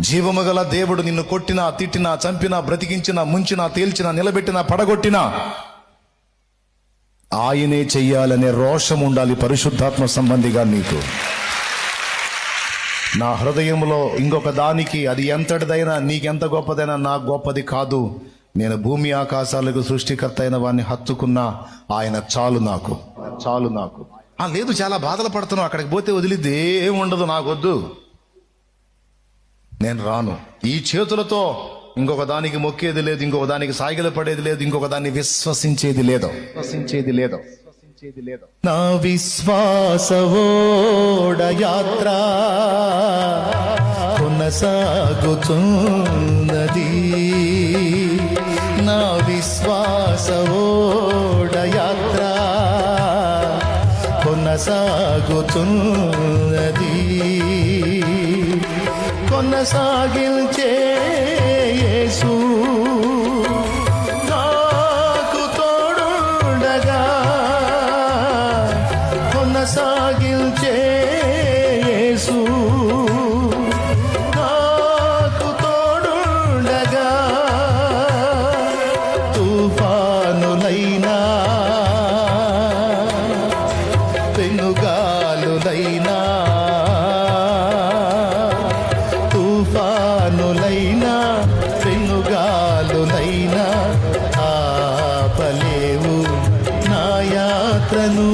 జీవము గల దేవుడు నిన్ను కొట్టినా, తిట్టినా, చంపినా, బ్రతికించినా, ముంచినా, తేల్చినా, నిలబెట్టినా, పడగొట్టినా ఆయనే చెయ్యాలనే రోషం ఉండాలి పరిశుద్ధాత్మ సంబంధిగా నీకు. నా హృదయంలో ఇంకొక దానికి అది ఎంతటిదైనా, నీకెంత గొప్పదైనా నాకు గొప్పది కాదు. నేను భూమి ఆకాశాలకు సృష్టికర్త అయిన వాడిని హత్తుకున్నా ఆయన చాలు నాకు. లేదు, చాలా బాధలు పడుతున్నావు, అక్కడికి పోతే వదిలిద్ది ఏముండదు, నాకొద్దు, నేను రాను. ఈ చేతులతో ఇంకొక దానికి మొక్కేది లేదు, ఇంకొక దానికి సాగిల పడేది లేదు, ఇంకొక దాన్ని విశ్వసించేది లేదు. నా విశ్వాసవోడ యాత్ర కొనసాగుతున్నది, నా విశ్వాసవోడ యాత్ర కొనసాగుతున్నది, కొనసాగించే యేసు నాకు తోడుండగా, కొనసాగించే యేసు నాకు తోడుండగా, తుఫానులైనా పెనుగాలులైనా, తుఫానులైనా పెనుగాలులైనా ఆపలేవు నా యాత్రను.